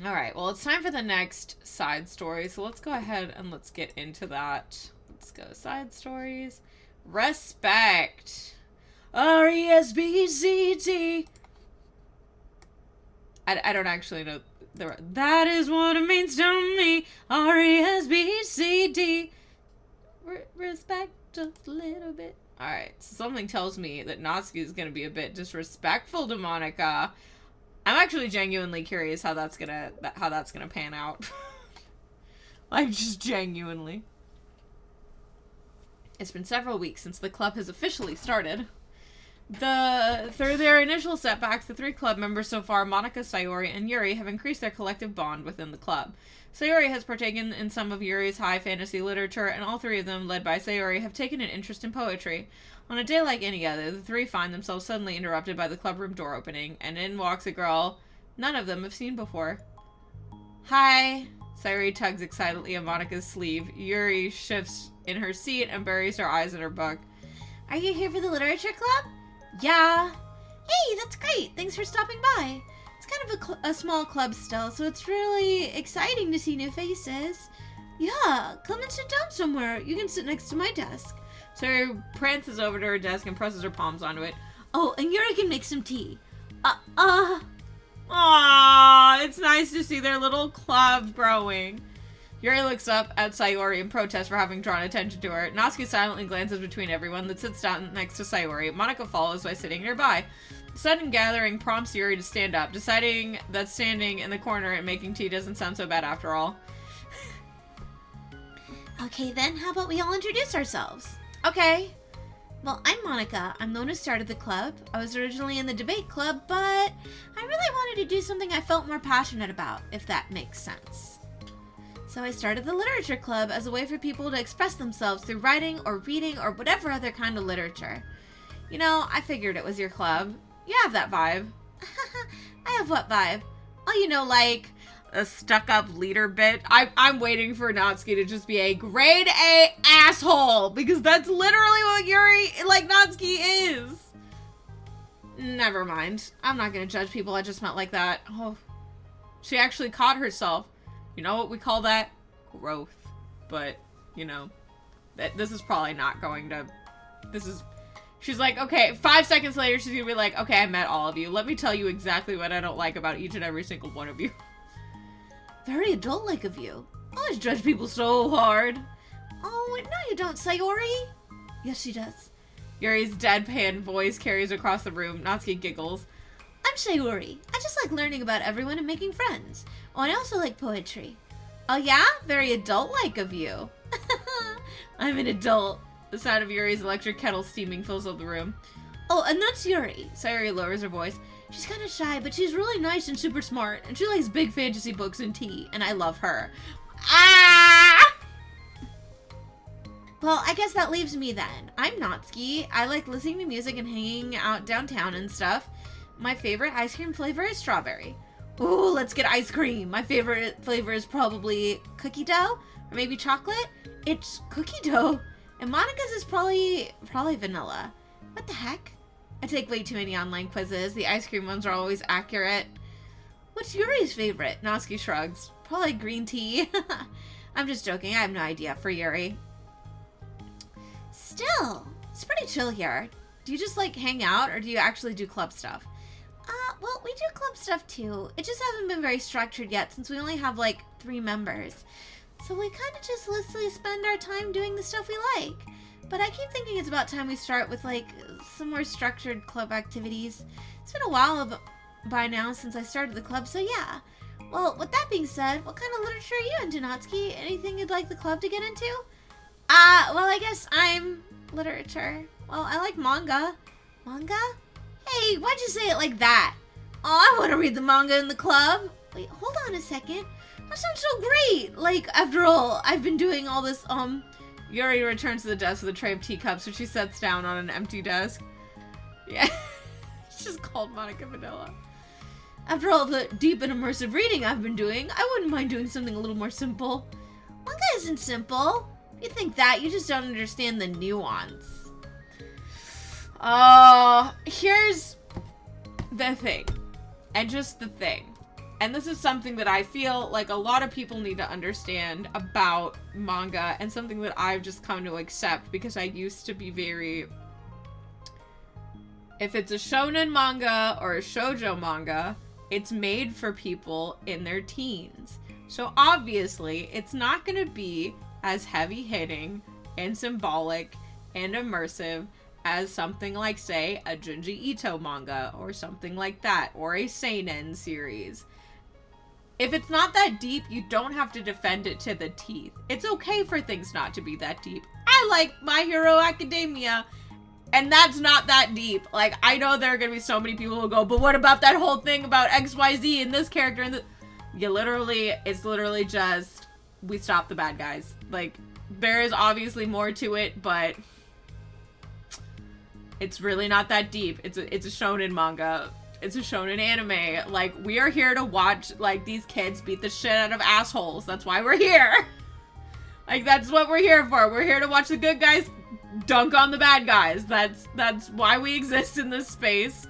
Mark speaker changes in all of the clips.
Speaker 1: Alright, well, it's time for the next side story, so let's go ahead and let's get into that. Let's go side stories. Respect. R-E-S-B-C-T. I don't actually know. That is what it means to me. R-E-S-B-C-D. Respect just a little bit. Alright, so something tells me that Natsuki is going to be a bit disrespectful to Monika. I'm actually genuinely curious how that's gonna pan out. Like, just genuinely. It's been several weeks since the club has officially started. Through their initial setbacks, the 3 club members so far, Monika, Sayori, and Yuri, have increased their collective bond within the club. Sayori has partaken in some of Yuri's high fantasy literature, and all 3 of them, led by Sayori, have taken an interest in poetry. On a day like any other, the 3 find themselves suddenly interrupted by the clubroom door opening, and in walks a girl none of them have seen before. Hi. Sayori tugs excitedly at Monika's sleeve. Yuri shifts in her seat and buries her eyes in her book. Are you here for the literature club? Yeah. Hey, that's great. Thanks for stopping by. It's kind of a small club still, so it's really exciting to see new faces. Yeah, come and sit down somewhere. You can sit next to my desk. Sayori prances over to her desk and presses her palms onto it. Oh, and Yuri can make some tea. Aww, it's nice to see their little club growing. Yuri looks up at Sayori in protest for having drawn attention to her. Natsuki silently glances between everyone that sits down next to Sayori. Monika follows by sitting nearby. The sudden gathering prompts Yuri to stand up, deciding that standing in the corner and making tea doesn't sound so bad after all. Okay then, how about we all introduce ourselves? Okay. Well, I'm Monika. I'm the one who started the club. I was originally in the debate club, but I really wanted to do something I felt more passionate about, if that makes sense. So I started the literature club as a way for people to express themselves through writing or reading or whatever other kind of literature. You know, I figured it was your club. You have that vibe. I have what vibe? Oh, you know, like a stuck-up leader bit. I'm waiting for Natsuki to just be a grade A asshole, because that's literally what Yuri, like, Natsuki is. Never mind. I'm not gonna judge people I just met like that. Oh, she actually caught herself. You know what we call that? Growth. But, you know, this is probably not going to... She's like, okay, 5 seconds later, she's gonna be like, okay, I met all of you. Let me tell you exactly what I don't like about each and every single one of you. Very adult-like of you. I always judge people so hard. Oh, no you don't, Sayori. Yes, she does. Yuri's deadpan voice carries across the room. Natsuki giggles. I'm Sayori. I just like learning about everyone and making friends. Oh, and I also like poetry. Oh yeah? Very adult-like of you. I'm an adult. The sound of Yuri's electric kettle steaming fills up the room. Oh, and that's Yuri. Sayori lowers her voice. She's kind of shy, but she's really nice and super smart, and she likes big fantasy books and tea, and I love her. Ah! Well, I guess that leaves me then. I'm Natsuki. I like listening to music and hanging out downtown and stuff. My favorite ice cream flavor is strawberry. Ooh, let's get ice cream. My favorite flavor is probably cookie dough, or maybe chocolate. It's cookie dough. And Monika's is probably vanilla. What the heck? I take way too many online quizzes. The ice cream ones are always accurate. What's Yuri's favorite? Natsuki shrugs. Probably green tea. I'm just joking. I have no idea for Yuri. Still, it's pretty chill here. Do you just like hang out or do you actually do club stuff? Well, we do club stuff too. It just hasn't been very structured yet since we only have like 3 members. So we kind of just literally spend our time doing the stuff we like. But I keep thinking it's about time we start with like some more structured club activities. It's been a while by now since I started the club, so yeah. Well, with that being said, what kind of literature are you into, Natsuki? Anything you'd like the club to get into? Well, I guess I'm literature. Well, I like manga. Manga? Hey, why'd you say it like that? Oh, I want to read the manga in the club. Wait, hold on a second. That sounds so great. Like, after all, I've been doing all this, Yuri returns to the desk with a tray of teacups, which she sets down on an empty desk. Yeah. It's just called Monika Vanilla. After all the deep and immersive reading I've been doing, I wouldn't mind doing something a little more simple. Manga isn't simple. If you think that, you just don't understand the nuance. Here's the thing. And just the thing.
Speaker 2: and this is something that I feel like a lot of people need to understand about manga, and something that I've just come to accept because I used to be very... If it's a shonen manga or a shoujo manga, it's made for people in their teens. So obviously, it's not going to be as heavy-hitting and symbolic and immersive as something like, say, a Junji Ito manga or something like that, or a seinen series. If it's not that deep, you don't have to defend it to the teeth. It's okay for things not to be that deep. I like My Hero Academia, and that's not that deep. Like, I know there are gonna be so many people who go, but what about that whole thing about XYZ and this character and it's literally just, we stop the bad guys. Like, there is obviously more to it, but it's really not that deep. It's a shonen manga. It's a shonen anime. Like, we are here to watch, like, these kids beat the shit out of assholes. That's why we're here. Like, that's what we're here for. We're here to watch the good guys dunk on the bad guys. That's why we exist in this space.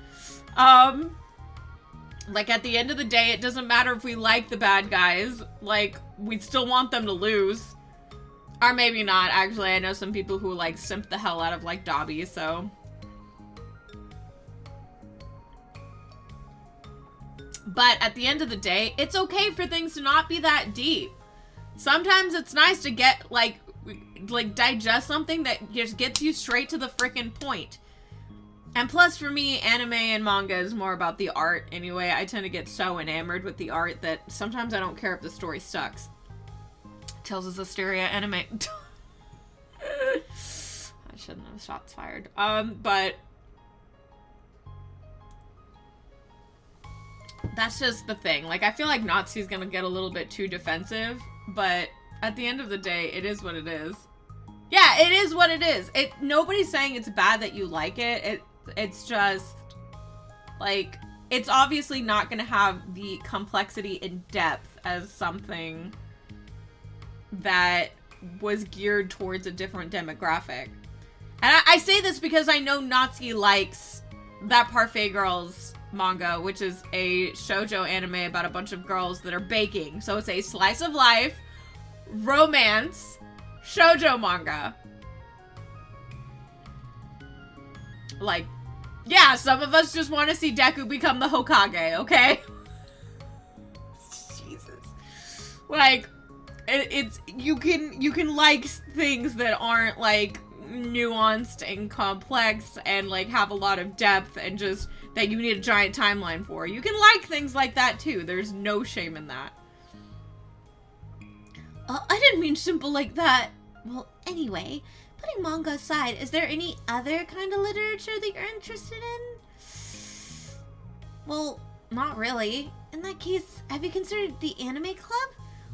Speaker 2: Like, at the end of the day, it doesn't matter if we like the bad guys. Like, we still want them to lose. Or maybe not, actually. I know some people who, like, simp the hell out of, like, Dobby, so... But at the end of the day, it's okay for things to not be that deep. Sometimes it's nice to get, like digest something that just gets you straight to the frickin' point. And plus, for me, anime and manga is more about the art anyway. I tend to get so enamored with the art that sometimes I don't care if the story sucks. Tales of Asteria anime. I shouldn't have shots fired. But that's just the thing. Like, I feel like Natsuki's gonna get a little bit too defensive, but at the end of the day, it is what it is. Yeah, it is what it is. Nobody's saying it's bad that you like it. It's just, like, it's obviously not gonna have the complexity and depth as something that was geared towards a different demographic. And I say this because I know Natsuki likes that Parfait Girls manga, which is a shoujo anime about a bunch of girls that are baking. So it's a slice of life, romance, shoujo manga. Like, yeah, some of us just want to see Deku become the Hokage, okay? Jesus. Like, it's you can like things that aren't, like, nuanced and complex and, like, have a lot of depth and just that you need a giant timeline for. You can like things like that too. There's no shame in that.
Speaker 1: I didn't mean simple like that. Well, anyway, putting manga aside, is there any other kind of literature that you're interested in? Well, not really. In that case, have you considered the anime club?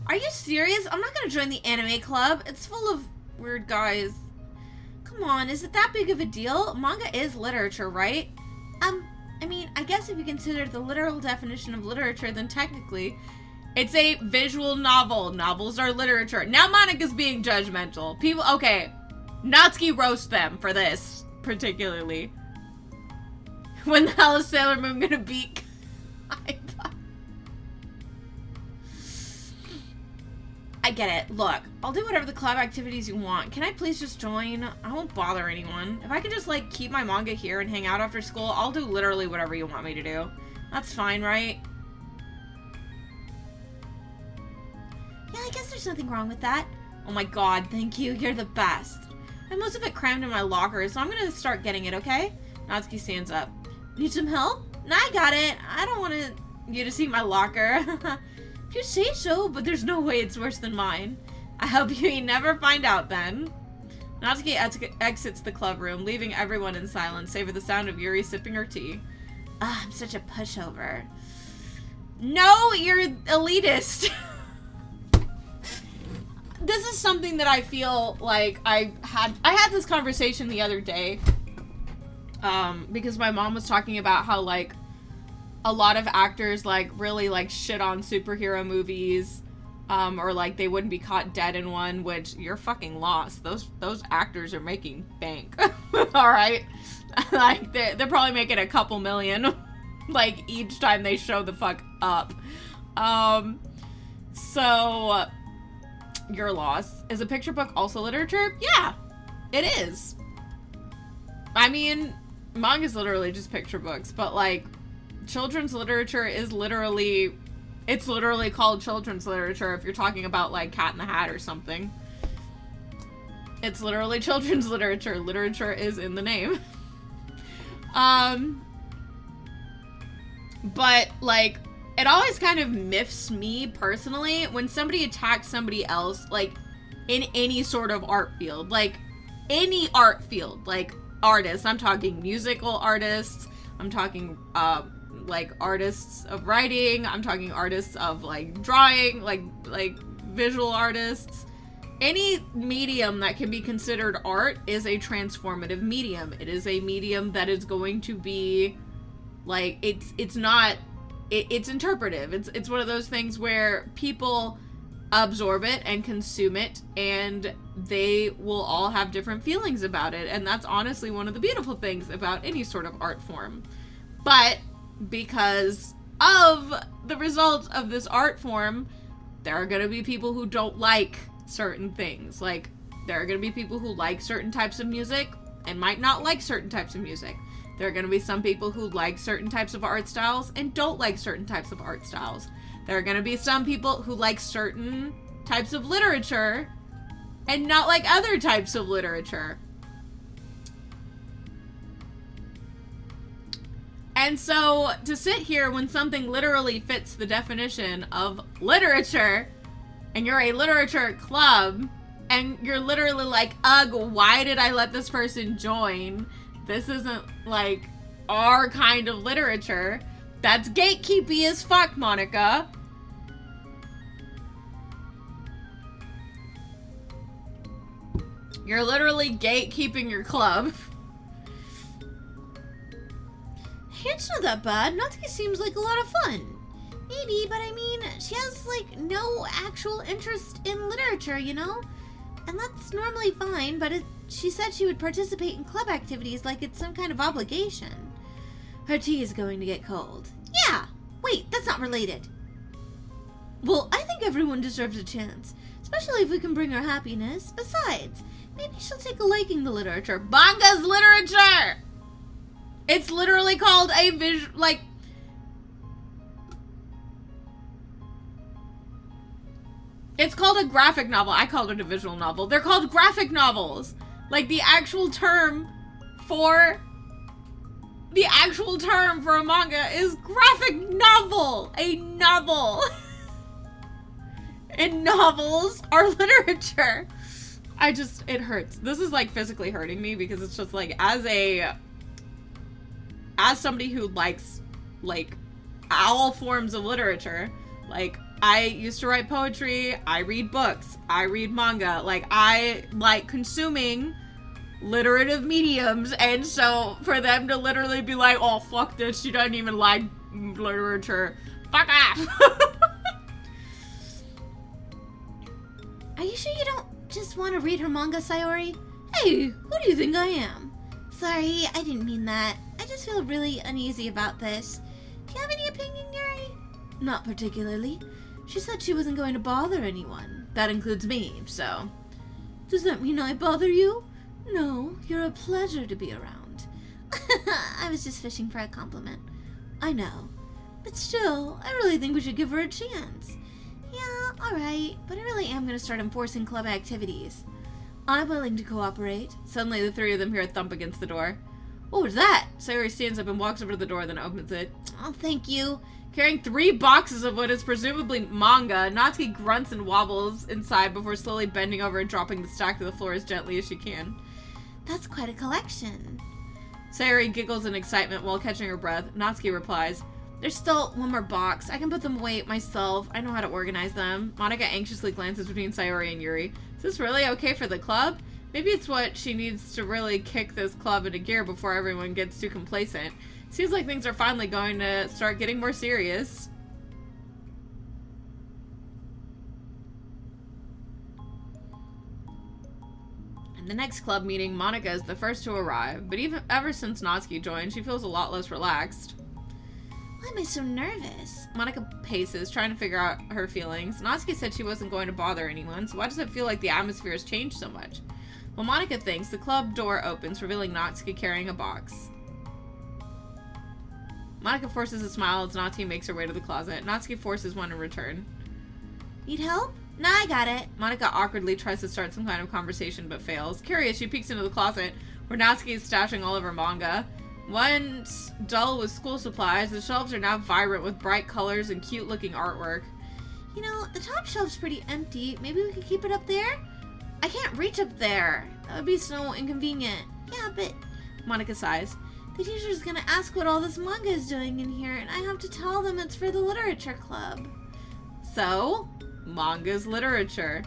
Speaker 1: Are you serious? I'm not gonna join the anime club. It's full of weird guys. Come on, is it that big of a deal? Manga is literature, right? I mean, I guess if you consider the literal definition of literature, then technically, it's a visual novel. Novels are literature. Now Monica's being judgmental. People, okay, Natsuki roast them for this, particularly. When the hell is Sailor Moon gonna beat? I get it. Look, I'll do whatever the club activities you want. Can I please just join? I won't bother anyone. If I can just, like, keep my manga here and hang out after school, I'll do literally whatever you want me to do. That's fine, right? Yeah, I guess there's nothing wrong with that. Oh my god, thank you. You're the best. I have most of it crammed in my locker, so I'm gonna start getting it, okay? Natsuki stands up. Need some help? Nah, I got it. I don't want you to see my locker. If you say so, but there's no way it's worse than mine. I hope you never find out then. Natsuki exits the club room, leaving everyone in silence, save for the sound of Yuri sipping her tea. Ah, I'm such a pushover. No, you're elitist. This is something that I feel like I had this conversation the other day. Because my mom was talking about how, like, a lot of actors, like, really, like, shit on superhero movies, or, like, they wouldn't be caught dead in one, which you're fucking lost. Those actors are making bank. Alright? Like, they're probably making a couple million, like, each time they show the fuck up.
Speaker 2: So, Your Loss. Is a picture book also literature? Yeah, it is. I mean, manga's literally just picture books, but like, children's literature is literally, it's literally called children's literature if you're talking about like Cat in the Hat or something. It's literally children's literature. Literature is in the name. But like, it always kind of miffs me personally when somebody attacks somebody else, like in any sort of art field, like any art field, like artists. I'm talking musical artists. I'm talking like artists of writing. I'm talking artists of like drawing, like visual artists. Any medium that can be considered art is a transformative medium. It is a medium that is going to be like, it's interpretive. It's one of those things where people absorb it and consume it, and they will all have different feelings about it. And that's honestly one of the beautiful things about any sort of art form. But because of the result of this art form, there are going to be people who don't like certain things. Like, there are going to be people who like certain types of music and might not like certain types of music. There are going to be some people who like certain types of art styles and don't like certain types of art styles. There are going to be some people who like certain types of literature and not like other types of literature. And so to sit here when something literally fits the definition of literature, and you're a literature club, and you're literally like, ugh, why did I let this person join? This isn't like our kind of literature. That's gatekeepy as fuck, Monica. You're literally gatekeeping your club.
Speaker 1: Hey, it's not that bad. Natsuki seems like a lot of fun. Maybe, but I mean, she has like no actual interest in literature, you know? And that's normally fine, but she said she would participate in club activities like it's some kind of obligation. Her tea is going to get cold. Yeah! Wait, that's not related. Well, I think everyone deserves a chance, especially if we can bring her happiness. Besides, maybe she'll take a liking to literature.
Speaker 2: Manga's literature! It's literally called a it's called a graphic novel. I called it a visual novel. They're called graphic novels. Like, the actual term for a manga is graphic novel. A novel. And novels are literature. It hurts. This is like physically hurting me because it's just like, as somebody who likes like all forms of literature, like, I used to write poetry, I read books, I read manga, like, I like consuming literative mediums, and so for them to literally be like, oh, fuck this, she doesn't even like literature, fuck off.
Speaker 1: Are you sure you don't just want to read her manga, Sayori? Hey, who do you think I am? Sorry, I didn't mean that. I just feel really uneasy about this. Do you have any opinion, Yuri? Not particularly. She said she wasn't going to bother anyone. That includes me, so. Does that mean I bother you? No, you're a pleasure to be around. I was just fishing for a compliment. I know. But still, I really think we should give her a chance. Yeah, alright, but I really am going to start enforcing club activities. I'm willing to cooperate.
Speaker 2: Suddenly the three of them hear a thump against the door. What was that? Sayori stands up and walks over to the door, then opens it.
Speaker 1: Oh, thank you.
Speaker 2: Carrying 3 boxes of what is presumably manga, Natsuki grunts and wobbles inside before slowly bending over and dropping the stack to the floor as gently as she can.
Speaker 1: That's quite a collection.
Speaker 2: Sayori giggles in excitement while catching her breath. Natsuki replies, there's still one more box. I can put them away myself. I know how to organize them. Monica anxiously glances between Sayori and Yuri. Is this really okay for the club? Maybe it's what she needs to really kick this club into gear before everyone gets too complacent. Seems like things are finally going to start getting more serious. In the next club meeting, Monica is the first to arrive, but ever since Natsuki joined, she feels a lot less relaxed.
Speaker 1: Why am I so nervous?
Speaker 2: Monica paces, trying to figure out her feelings. Natsuki said she wasn't going to bother anyone, so why does it feel like the atmosphere has changed so much? Well, Monica thinks, the club door opens, revealing Natsuki carrying a box. Monica forces a smile as Natsuki makes her way to the closet. Natsuki forces one in return.
Speaker 1: Need help? Nah, I got it.
Speaker 2: Monica awkwardly tries to start some kind of conversation, but fails. Curious, she peeks into the closet, where Natsuki is stashing all of her manga. Once dull with school supplies, the shelves are now vibrant with bright colors and cute-looking artwork.
Speaker 1: You know, the top shelf's pretty empty. Maybe we could keep it up there? I can't reach up there. That would be so inconvenient. Yeah, but...
Speaker 2: Monica sighs.
Speaker 1: The teacher's gonna ask what all this manga is doing in here, and I have to tell them it's for the literature club.
Speaker 2: So, manga's literature.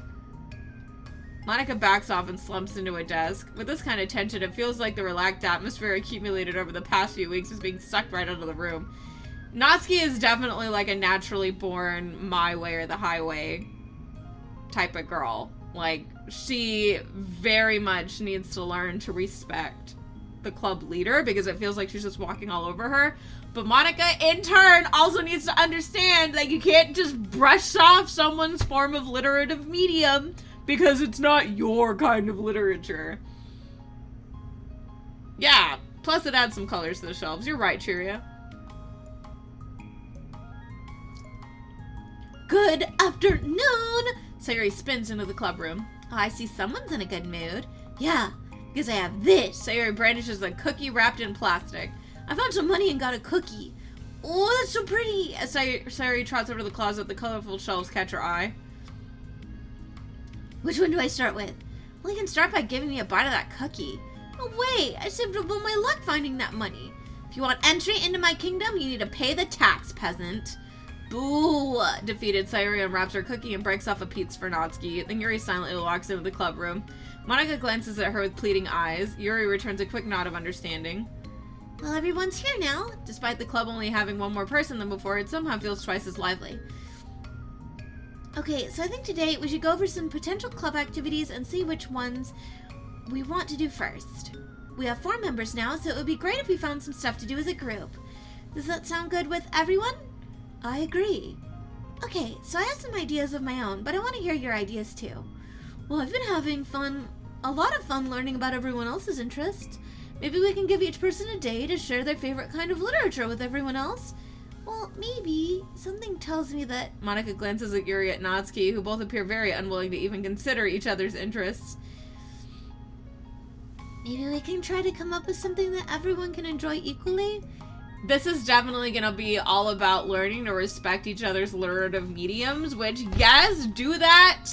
Speaker 2: Monica backs off and slumps into a desk. With this kind of tension, it feels like the relaxed atmosphere accumulated over the past few weeks is being sucked right out of the room. Natsuki is definitely like a naturally born my way or the highway type of girl. Like, she very much needs to learn to respect the club leader because it feels like she's just walking all over her. But Monica, in turn, also needs to understand that you can't just brush off someone's form of literative medium because it's not your kind of literature. Yeah, plus it adds some colors to the shelves. You're right, Cheerio.
Speaker 1: Good afternoon!
Speaker 2: Sayuri spins into the club room.
Speaker 1: Oh, I see someone's in a good mood. Yeah, because I have this.
Speaker 2: Sayuri brandishes a cookie wrapped in plastic.
Speaker 1: I found some money and got a cookie. Oh, that's so pretty.
Speaker 2: As Sayuri trots over to the closet, the colorful shelves catch her eye.
Speaker 1: Which one do I start with? Well, you can start by giving me a bite of that cookie. Oh, wait, I saved up all my luck finding that money. If you want entry into my kingdom, you need to pay the tax, peasant. Boo!
Speaker 2: Defeated, Sayuri unwraps her cookie and breaks off a pizza for Natsuki. Then Yuri silently walks into the club room. Monica glances at her with pleading eyes. Yuri returns a quick nod of understanding.
Speaker 1: Well, everyone's here now.
Speaker 2: Despite the club only having one more person than before, it somehow feels twice as lively.
Speaker 1: Okay, so I think today we should go over some potential club activities and see which ones we want to do first. We have 4 members now, so it would be great if we found some stuff to do as a group. Does that sound good with everyone? I agree. Okay, so I have some ideas of my own, but I want to hear your ideas too. Well, I've been having a lot of fun learning about everyone else's interests. Maybe we can give each person a day to share their favorite kind of literature with everyone else. Well, maybe. Something tells me that...
Speaker 2: Monica glances at Yuri and Natsuki, who both appear very unwilling to even consider each other's interests.
Speaker 1: Maybe we can try to come up with something that everyone can enjoy equally?
Speaker 2: This is definitely going to be all about learning to respect each other's literative mediums, which, yes, do that.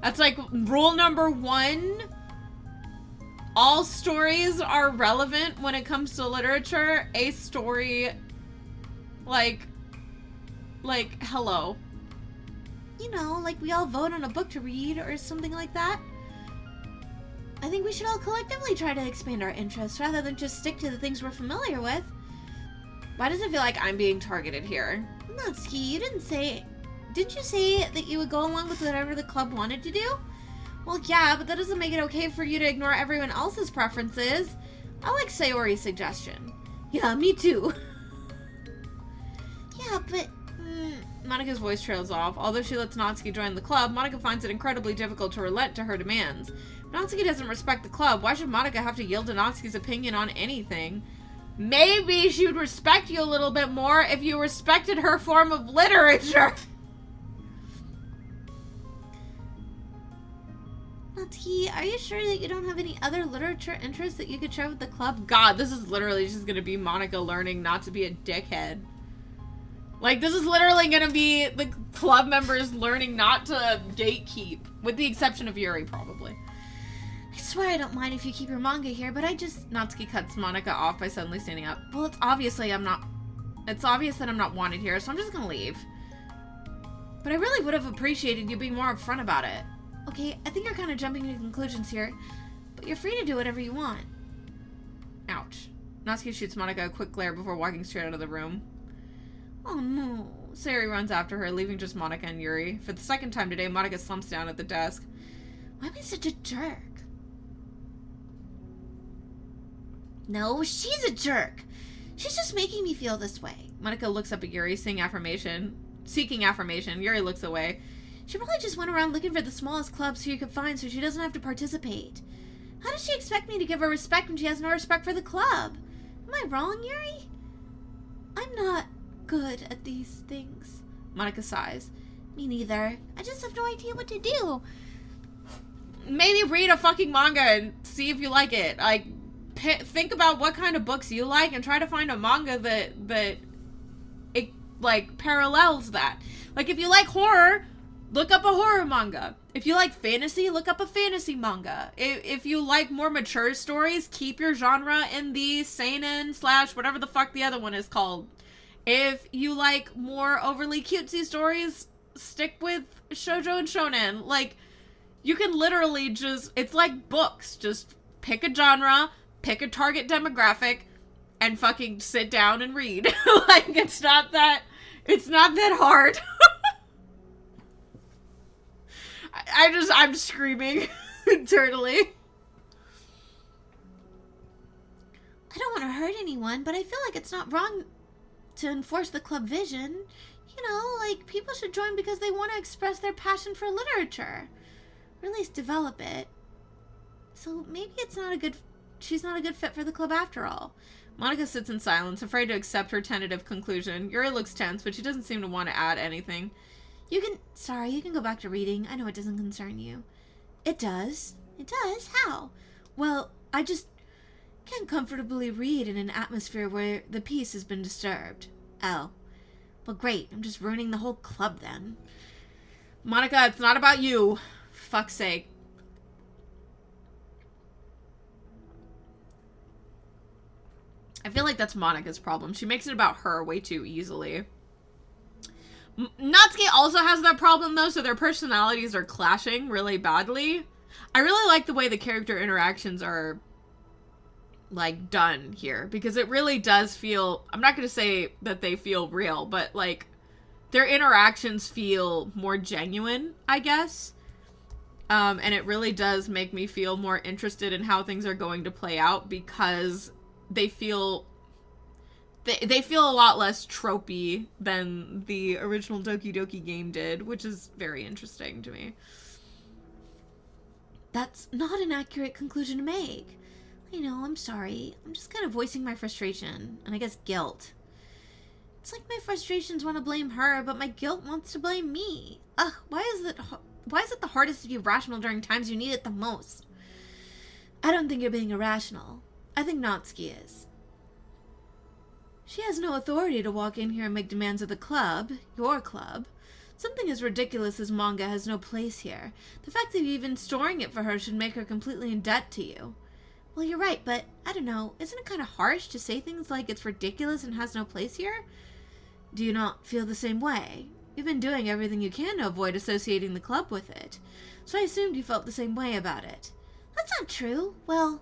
Speaker 2: That's like rule number 1. All stories are relevant when it comes to literature. A story, like, hello.
Speaker 1: You know, like we all vote on a book to read or something like that. I think we should all collectively try to expand our interests rather than just stick to the things we're familiar with.
Speaker 2: Why does it feel like I'm being targeted here?
Speaker 1: Natsuki, you didn't you say that you would go along with whatever the club wanted to do? Well, yeah, but that doesn't make it okay for you to ignore everyone else's preferences. I like Sayori's suggestion. Yeah, me too. Yeah, but...
Speaker 2: Monica's voice trails off. Although she lets Natsuki join the club, Monica finds it incredibly difficult to relent to her demands. If Natsuki doesn't respect the club, why should Monica have to yield to Natsuki's opinion on anything? Maybe she would respect you a little bit more if you respected her form of literature.
Speaker 1: Natsuki, are you sure that you don't have any other literature interests that you could share with the club?
Speaker 2: God, this is literally just gonna be Monica learning not to be a dickhead. Like, this is literally gonna be the club members learning not to gatekeep. With the exception of Yuri, probably.
Speaker 1: I swear I don't mind if you keep your manga here, but I just...
Speaker 2: Natsuki cuts Monica off by suddenly standing up. Well, it's obvious that I'm not wanted here, so I'm just gonna leave. But I really would have appreciated you being more upfront about it.
Speaker 1: Okay, I think you're kind of jumping to conclusions here, but you're free to do whatever you want.
Speaker 2: Ouch. Natsuki shoots Monica a quick glare before walking straight out of the room.
Speaker 1: Oh no.
Speaker 2: Sayuri runs after her, leaving just Monica and Yuri. For the second time today, Monica slumps down at the desk.
Speaker 1: Why am I such a jerk? No, she's a jerk. She's just making me feel this way.
Speaker 2: Monica looks up at Yuri, seeking affirmation. Yuri looks away.
Speaker 1: She probably just went around looking for the smallest club she could find so she doesn't have to participate. How does she expect me to give her respect when she has no respect for the club? Am I wrong, Yuri? I'm not good at these things.
Speaker 2: Monica sighs.
Speaker 1: Me neither. I just have no idea what to do.
Speaker 2: Maybe read a fucking manga and see if you like it. Like, think about what kind of books you like and try to find a manga that it, like, parallels that. Like, if you like horror, look up a horror manga. If you like fantasy, look up a fantasy manga. If you like more mature stories, keep your genre in the seinen / whatever the fuck the other one is called. If you like more overly cutesy stories, stick with shoujo and shonen. Like, you can literally just, it's like books. Just pick a genre, pick a target demographic, and fucking sit down and read. Like, it's not that hard. I'm screaming internally.
Speaker 1: I don't want to hurt anyone, but I feel like it's not wrong to enforce the club vision. You know, like, people should join because they want to express their passion for literature. Or at least develop it. So maybe she's not a good fit for the club after all.
Speaker 2: Monica sits in silence, afraid to accept her tentative conclusion. Yuri looks tense, but she doesn't seem to want to add anything.
Speaker 1: You can go back to reading. I know it doesn't concern you. It does. It does? How? Well, I just can't comfortably read in an atmosphere where the peace has been disturbed. Oh. Well, great. I'm just ruining the whole club then.
Speaker 2: Monica, it's not about you. For fuck's sake. I feel like that's Monica's problem. She makes it about her way too easily. Natsuki also has that problem, though, so their personalities are clashing really badly. I really like the way the character interactions are, like, done here, because it really does feel, I'm not going to say that they feel real, but, like, their interactions feel more genuine, I guess. And it really does make me feel more interested in how things are going to play out, because they feel a lot less tropey than the original Doki Doki game did, which is very interesting to me.
Speaker 1: That's not an accurate conclusion to make. I know, I'm sorry. I'm just kind of voicing my frustration, and I guess guilt. It's like my frustrations want to blame her, but my guilt wants to blame me. Ugh, why is it the hardest to be rational during times you need it the most? I don't think you're being irrational. I think Natsuki is. She has no authority to walk in here and make demands of the club, your club. Something as ridiculous as manga has no place here. The fact that you're even storing it for her should make her completely in debt to you. Well, you're right, but I don't know, isn't it kind of harsh to say things like it's ridiculous and has no place here? Do you not feel the same way? You've been doing everything you can to avoid associating the club with it, so I assumed you felt the same way about it. That's not true. Well,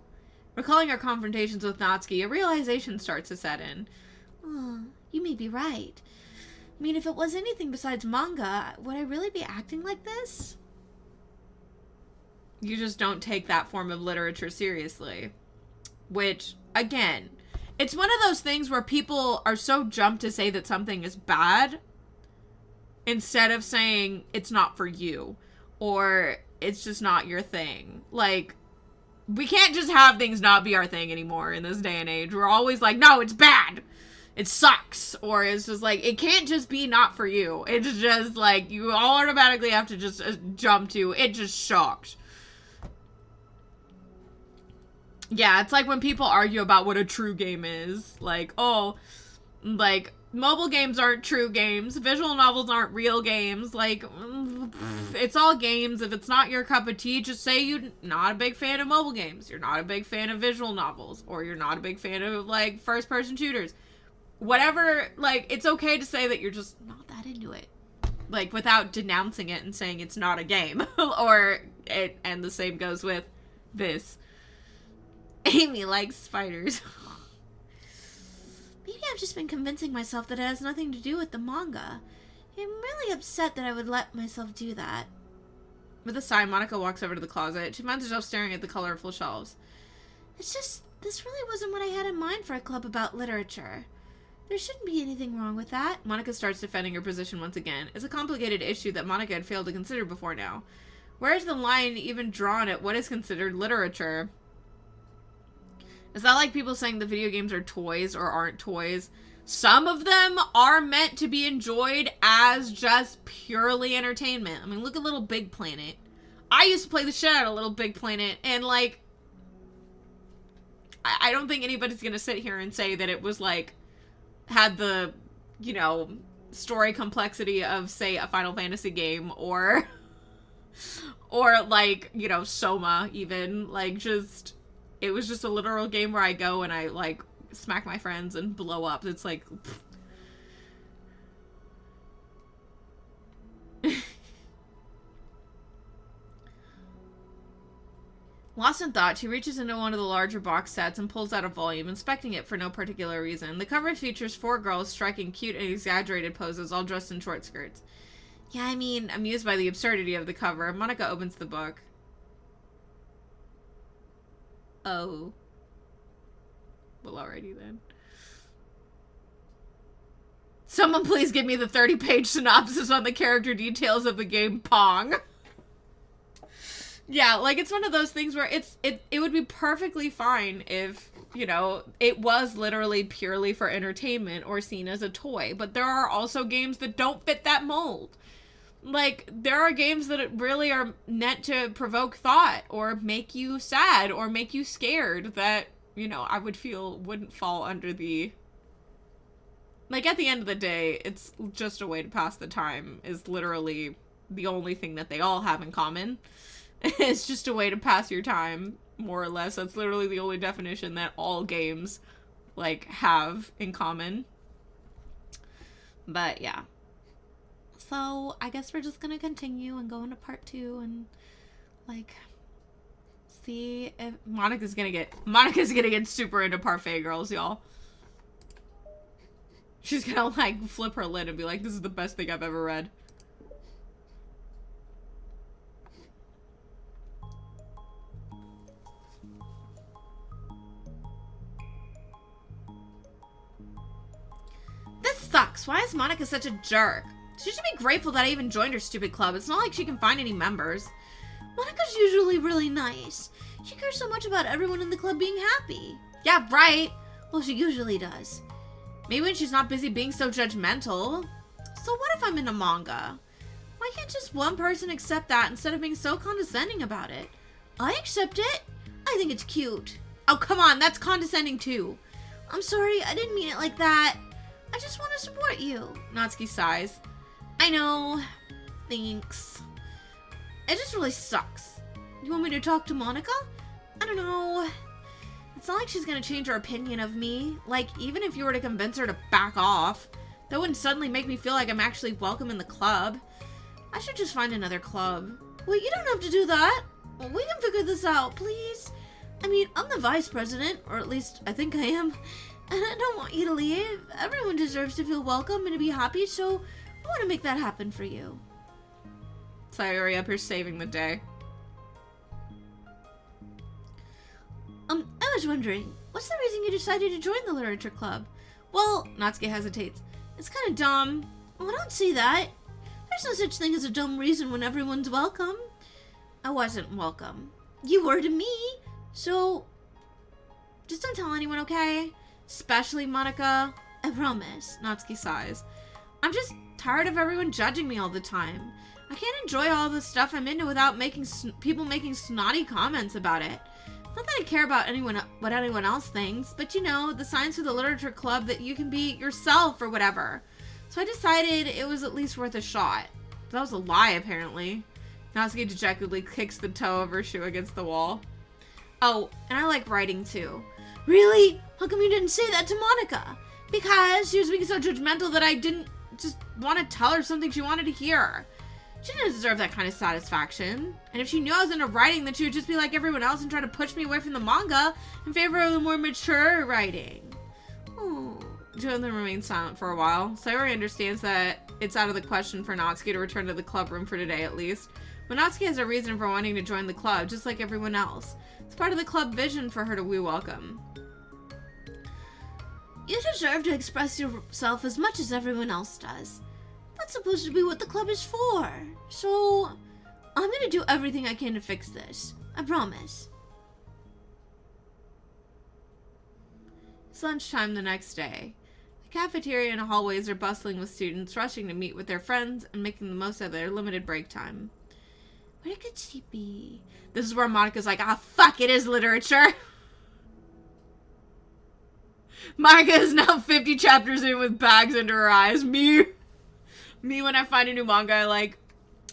Speaker 2: recalling her confrontations with Natsuki, a realization starts to set in.
Speaker 1: Oh, you may be right. I mean, if it was anything besides manga, would I really be acting like this?
Speaker 2: You just don't take that form of literature seriously. Which, again, it's one of those things where people are so jumped to say that something is bad instead of saying it's not for you or it's just not your thing. Like, we can't just have things not be our thing anymore in this day and age. We're always like, no, it's bad. It sucks. Or it's just like, it can't just be not for you. It's just like, you all automatically have to just jump to, it just sucks. Yeah, it's like when people argue about what a true game is. Like, oh, like, mobile games aren't true games. Visual novels aren't real games. Like, it's all games. If it's not your cup of tea, just say you're not a big fan of mobile games. You're not a big fan of visual novels. Or you're not a big fan of, like, first-person shooters. Whatever, like, it's okay to say that you're just not that into it. Like, without denouncing it and saying it's not a game. And the same goes with this. Amy likes spiders.
Speaker 1: Maybe I've just been convincing myself that it has nothing to do with the manga. I'm really upset that I would let myself do that.
Speaker 2: With a sigh, Monica walks over to the closet. She finds herself staring at the colorful shelves.
Speaker 1: It's just this really wasn't what I had in mind for a club about literature. There shouldn't be anything wrong with that.
Speaker 2: Monica starts defending her position once again. It's a complicated issue that Monica had failed to consider before now. Where is the line even drawn at what is considered literature? Is that like people saying the video games are toys or aren't toys? Some of them are meant to be enjoyed as just purely entertainment. I mean, look at Little Big Planet. I used to play the shit out of Little Big Planet, and like, I don't think anybody's gonna sit here and say that it was like, had the, you know, story complexity of, say, a Final Fantasy game, or like, you know, Soma even. Like, just, it was just a literal game where I go and I, like, smack my friends and blow up. It's like, lost in thought, she reaches into one of the larger box sets and pulls out a volume, inspecting it for no particular reason. The cover features 4 girls striking cute and exaggerated poses, all dressed in short skirts. Yeah, I mean, amused by the absurdity of the cover, Monica opens the book. Oh. Well, alrighty then. Someone please give me the 30-page synopsis on the character details of the game Pong. Yeah, like, it's one of those things where it would be perfectly fine if, you know, it was literally purely for entertainment or seen as a toy. But there are also games that don't fit that mold. Like, there are games that really are meant to provoke thought or make you sad or make you scared that, you know, I would feel wouldn't fall under the... Like, at the end of the day, it's just a way to pass the time is literally the only thing that they all have in common. It's just a way to pass your time, more or less. That's literally the only definition that all games, like, have in common. But, yeah. So, I guess we're just gonna continue and go into part 2 and, like, see if Monica's gonna get super into Parfait Girls, y'all. She's gonna, like, flip her lid and be like, this is the best thing I've ever read. This sucks. Why is Monica such a jerk? She should be grateful that I even joined her stupid club. It's not like she can find any members.
Speaker 1: Monica's usually really nice. She cares so much about everyone in the club being happy.
Speaker 2: Yeah, right.
Speaker 1: Well, she usually does.
Speaker 2: Maybe when she's not busy being so judgmental.
Speaker 1: So what if I'm in a manga? Why can't just one person accept that instead of being so condescending about it? I accept it. I think it's cute.
Speaker 2: Oh, come on. That's condescending too.
Speaker 1: I'm sorry. I didn't mean it like that. I just want to support you.
Speaker 2: Natsuki sighs.
Speaker 1: I know. Thanks. It just really sucks. You want me to talk to Monica? I don't know. It's not like she's gonna change her opinion of me. Like, even if you were to convince her to back off, that wouldn't suddenly make me feel like I'm actually welcome in the club. I should just find another club. Well, you don't have to do that. We can figure this out, please. I mean, I'm the vice president, or at least I think I am. And I don't want you to leave. Everyone deserves to feel welcome and to be happy, so I want to make that happen for you.
Speaker 2: Sayori up here saving the day.
Speaker 1: I was wondering, what's the reason you decided to join the literature club? Well,
Speaker 2: Natsuki hesitates.
Speaker 1: It's kind of dumb. Well, I don't see that. There's no such thing as a dumb reason when everyone's welcome. I wasn't welcome. You were to me, so just don't tell anyone, okay? Especially Monica. I promise.
Speaker 2: Natsuki sighs.
Speaker 1: I'm just tired of everyone judging me all the time. I can't enjoy all the stuff I'm into without people making snotty comments about it. Not that I care about what anyone else thinks, but you know, the signs for the literature club that you can be yourself or whatever. So I decided it was at least worth a shot. That was a lie, apparently.
Speaker 2: Natsuki dejectedly kicks the toe of her shoe against the wall.
Speaker 1: Oh, and I like writing too. Really? How come you didn't say that to Monica?
Speaker 2: Because she was being so judgmental that I didn't just want to tell her something she wanted to hear. She didn't deserve that kind of satisfaction. And if she knew I was into writing, then she would just be like everyone else and try to push me away from the manga in favor of the more mature writing.
Speaker 1: Oh,
Speaker 2: two of them remain silent for a while. Sayori understands that it's out of the question for Natsuki to return to the club room for today, at least. But Natsuki has a reason for wanting to join the club, just like everyone else. It's part of the club vision for her to be welcome.
Speaker 1: You deserve to express yourself as much as everyone else does. That's supposed to be what the club is for. So, I'm gonna do everything I can to fix this. I promise.
Speaker 2: It's lunchtime the next day. The cafeteria and hallways are bustling with students rushing to meet with their friends and making the most of their limited break time.
Speaker 1: Where could she be?
Speaker 2: This is where Monika's like, ah, fuck, it is literature. Monika is now 50 chapters in with bags under her eyes. Me when I find a new manga I like,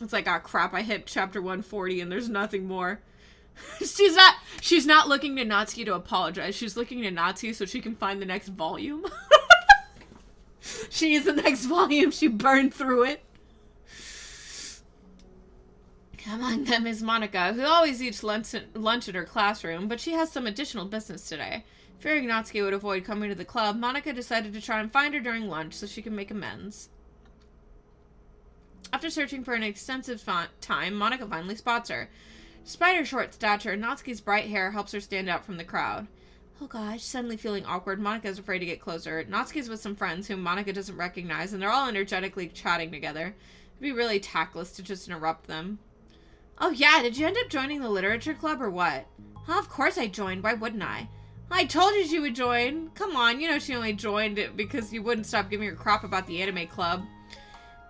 Speaker 2: it's like, ah, crap, I hit chapter 140 and there's nothing more. She's not looking to Natsuki to apologize. She's looking to Natsuki so she can find the next volume. She needs the next volume. She burned through it. Among them is Monika, who always eats lunch in her classroom, but she has some additional business today. Fearing Natsuki would avoid coming to the club, Monika decided to try and find her during lunch so she can make amends. After searching for an extensive time, Monika finally spots her. Despite her short stature, Natsuki's bright hair helps her stand out from the crowd. Oh gosh, suddenly feeling awkward, Monika is afraid to get closer. Natsuki's with some friends whom Monika doesn't recognize, and they're all energetically chatting together. It'd be really tactless to just interrupt them. Oh yeah, did you end up joining the literature club or what? Oh, of course I joined, why wouldn't I? I told you she would join. Come on, you know she only joined it because you wouldn't stop giving her crap about the anime club.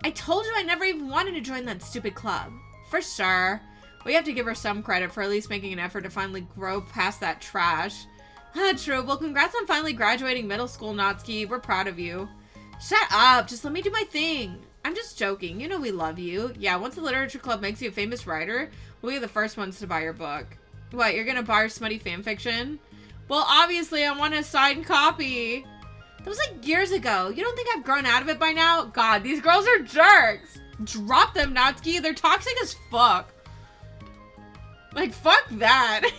Speaker 2: I told you I never even wanted to join that stupid club. For sure. We have to give her some credit for at least making an effort to finally grow past that trash. True. Well, congrats on finally graduating middle school, Natsuki. We're proud of you. Shut up. Just let me do my thing. I'm just joking. You know we love you. Yeah, once the literature club makes you a famous writer, we'll be the first ones to buy your book. What, you're gonna buy her smutty fanfiction? Well, obviously, I want a signed copy. That was like years ago. You don't think I've grown out of it by now? God, these girls are jerks. Drop them, Natsuki. They're toxic as fuck. Like, fuck that.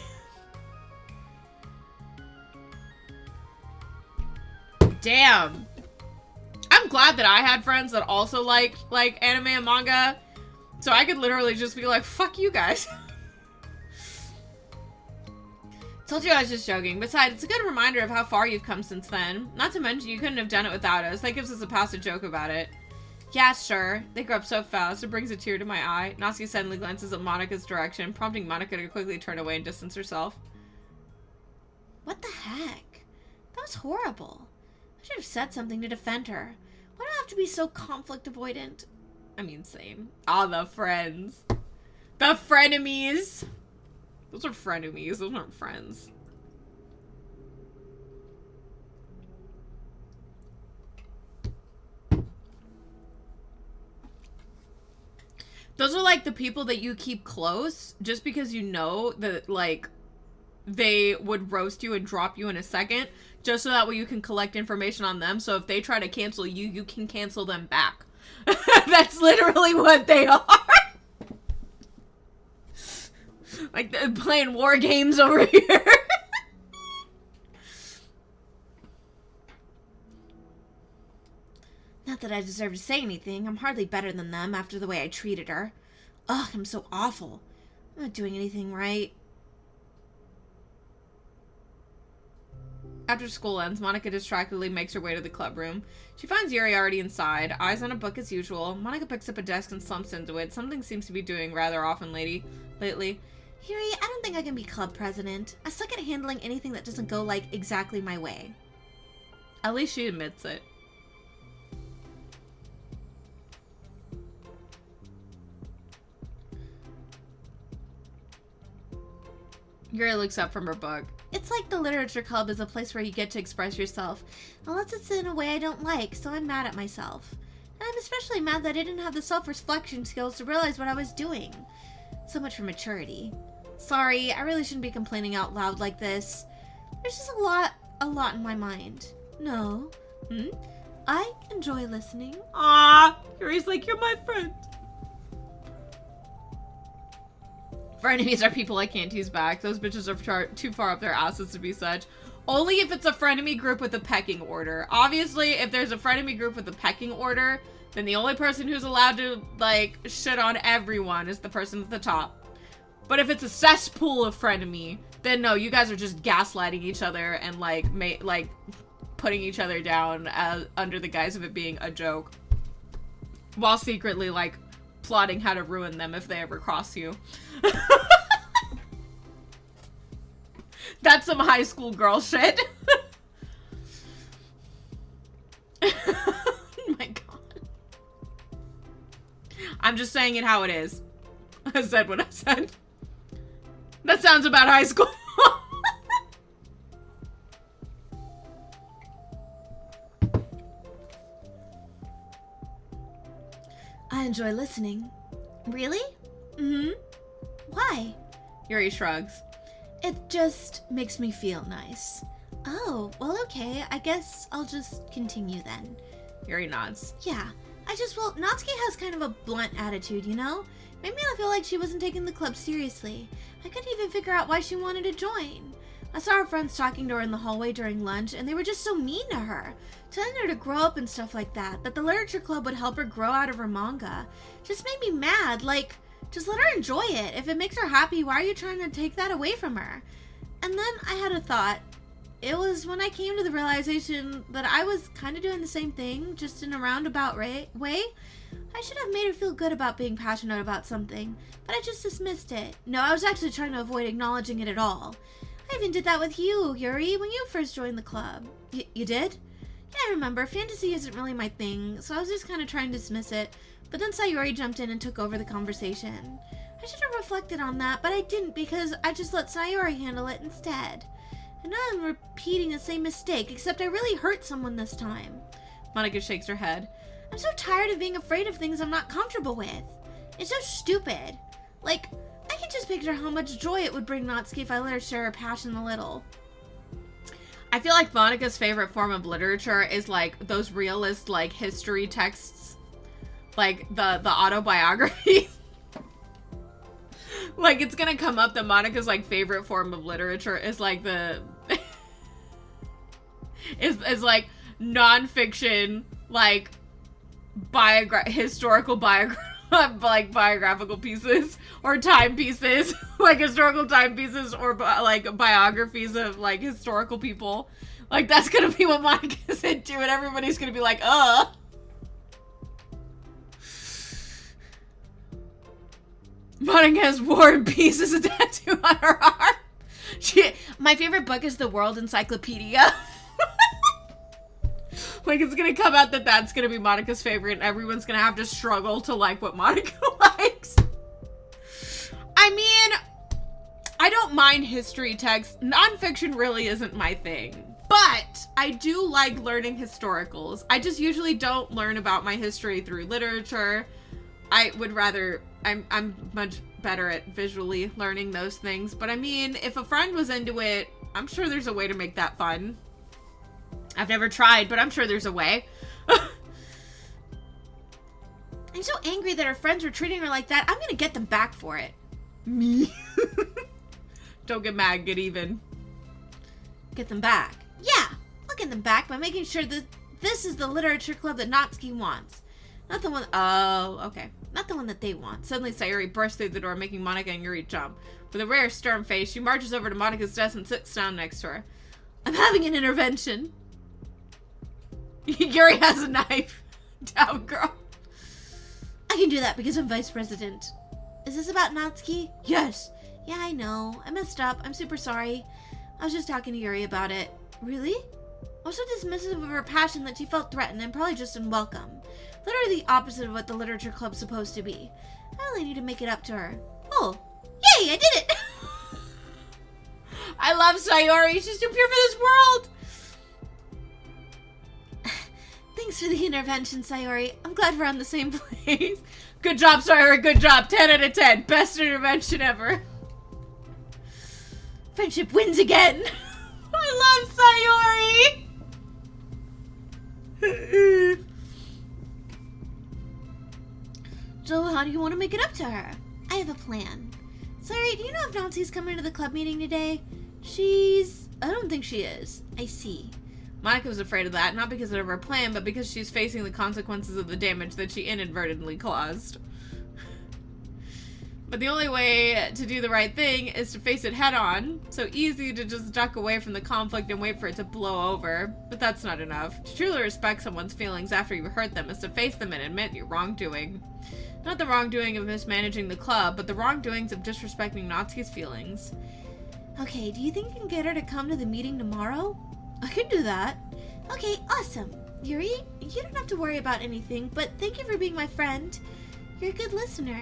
Speaker 2: Damn. I'm glad that I had friends that also liked, like, anime and manga. So I could literally just be like, fuck you guys. Told you I was just joking. Besides, it's a good reminder of how far you've come since then. Not to mention, you couldn't have done it without us. That gives us a pass to joke about it. Yeah, sure. They grew up so fast, it brings a tear to my eye. Natsuki suddenly glances at Monika's direction, prompting Monika to quickly turn away and distance herself.
Speaker 1: What the heck? That was horrible. I should have said something to defend her. Why do I have to be so conflict avoidant?
Speaker 2: I mean, same. Ah, the friends. The frenemies. Those are frenemies. Those aren't friends. Those are like the people that you keep close just because you know that, like, they would roast you and drop you in a second just so that way you can collect information on them. So if they try to cancel you, you can cancel them back. That's literally what they are. Like, they're playing war games over here.
Speaker 1: Not that I deserve to say anything. I'm hardly better than them after the way I treated her. Ugh, I'm so awful. I'm not doing anything right.
Speaker 2: After school ends, Monika distractedly makes her way to the club room. She finds Yuri already inside, eyes on a book as usual. Monika picks up a desk and slumps into it. Something seems to be doing rather often lately.
Speaker 1: Yuri, I don't think I can be club president. I suck at handling anything that doesn't go, like, exactly my way.
Speaker 2: At least she admits it. Yuri looks up from her book.
Speaker 1: It's like the literature club is a place where you get to express yourself, unless it's in a way I don't like, so I'm mad at myself. And I'm especially mad that I didn't have the self-reflection skills to realize what I was doing. So much for maturity. Sorry, I really shouldn't be complaining out loud like this. There's just a lot in my mind. No. I enjoy listening.
Speaker 2: Ah, Yuri's like, you're my friend. Frenemies are people I can't tease back. Those bitches are too far up their asses to be such. Only if it's a frenemy group with a pecking order. Obviously, if there's a frenemy group with a pecking order, then the only person who's allowed to, like, shit on everyone is the person at the top. But if it's a cesspool of frenemy, then no, you guys are just gaslighting each other and, like, putting each other down under the guise of it being a joke. While secretly, like, plotting how to ruin them if they ever cross you. That's some high school girl shit. Oh my god. I'm just saying it how it is. I said what I said. That sounds about high school.
Speaker 1: I enjoy listening. Really? Mm-hmm. Why?
Speaker 2: Yuri shrugs.
Speaker 1: It just makes me feel nice. Oh, well, okay. I guess I'll just continue then.
Speaker 2: Yuri nods.
Speaker 1: Yeah. Natsuki has kind of a blunt attitude, you know? Made me feel like she wasn't taking the club seriously. I couldn't even figure out why she wanted to join. I saw her friends talking to her in the hallway during lunch, and they were just so mean to her. Telling her to grow up and stuff like that. That the literature club would help her grow out of her manga. Just made me mad. Like, just let her enjoy it. If it makes her happy, why are you trying to take that away from her? And then I had a thought. It was when I came to the realization that I was kind of doing the same thing, just in a roundabout way. I should have made her feel good about being passionate about something, but I just dismissed it. No, I was actually trying to avoid acknowledging it at all. I even did that with you, Yuri, when you first joined the club. You did? Yeah, I remember. Fantasy isn't really my thing, so I was just kind of trying to dismiss it, but then Sayori jumped in and took over the conversation. I should have reflected on that, but I didn't because I just let Sayori handle it instead. And now I'm repeating the same mistake, except I really hurt someone this time.
Speaker 2: Monica shakes her head.
Speaker 1: I'm so tired of being afraid of things I'm not comfortable with. It's so stupid. Like, I can just picture how much joy it would bring Natsuki if I let her share her passion a little.
Speaker 2: I feel like Monica's favorite form of literature is, like, those realist, like, history texts. Like, the autobiography. Like, it's gonna come up that Monica's, like, favorite form of literature is, like, is like, non-fiction, like, historical biographical pieces, or timepieces, like, historical timepieces, or, like, biographies of, like, historical people. Like, that's gonna be what Monica's into, and everybody's gonna be like, Monica has War and Peace as a tattoo on her arm. My favorite book is The World Encyclopedia. Like, it's gonna come out that that's gonna be Monica's favorite, and everyone's gonna have to struggle to like what Monica likes. I mean, I don't mind history texts. Nonfiction really isn't my thing. But I do like learning historicals. I just usually don't learn about my history through literature. I'm much better at visually learning those things. But I mean, if a friend was into it, I'm sure there's a way to make that fun. I've never tried, but I'm sure there's a way.
Speaker 1: I'm so angry that her friends were treating her like that. I'm gonna get them back for it.
Speaker 2: Me? Don't get mad, get even.
Speaker 1: Get them back? Yeah, I'll get them back by making sure that this is the literature club that Natsuki wants. Not the one... Oh, okay. Not the one that they want.
Speaker 2: Suddenly, Sayori bursts through the door, making Monica and Yuri jump. With a rare, stern face, she marches over to Monica's desk and sits down next to her.
Speaker 1: I'm having an intervention.
Speaker 2: Yuri has a knife. Down, girl.
Speaker 1: I can do that because I'm vice president. Is this about Natsuki? Yes. Yeah, I know. I messed up. I'm super sorry. I was just talking to Yuri about it. Really? I was so dismissive of her passion that she felt threatened and probably just unwelcome. Literally the opposite of what the literature club's supposed to be. I really need to make it up to her. Oh, yay, I did it!
Speaker 2: I love Sayori. She's too pure for this world.
Speaker 1: Thanks for the intervention, Sayori. I'm glad we're on the same place.
Speaker 2: Good job, Sayori. Good job. 10 out of 10. Best intervention ever.
Speaker 1: Friendship wins again.
Speaker 2: I love Sayori.
Speaker 1: So how do you want to make it up to her? I have a plan. Sorry, do you know if Nancy's coming to the club meeting today? She's I don't think she is. I see.
Speaker 2: Monica was afraid of that, not because of her plan, but because she's facing the consequences of the damage that she inadvertently caused. But the only way to do the right thing is to face it head on. So easy to just duck away from the conflict and wait for it to blow over. But that's not enough. To truly respect someone's feelings after you hurt them is to face them and admit your wrongdoing. Not the wrongdoing of mismanaging the club, but the wrongdoings of disrespecting Natsuki's feelings.
Speaker 1: Okay, do you think you can get her to come to the meeting tomorrow? I can do that. Okay, awesome. Yuri, you don't have to worry about anything, but thank you for being my friend. You're a good listener.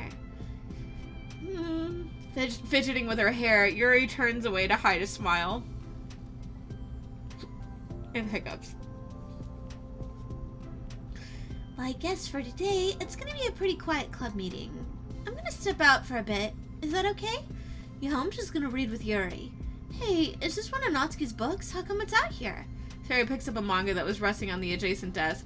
Speaker 2: Fidgeting with her hair, Yuri turns away to hide a smile. And hiccups.
Speaker 1: Well, I guess for today, it's gonna be a pretty quiet club meeting. I'm gonna step out for a bit. Is that okay? Yeah, I'm just gonna read with Yuri. Hey, is this one of Natsuki's books? How come it's out here?
Speaker 2: Terry picks up a manga that was resting on the adjacent desk.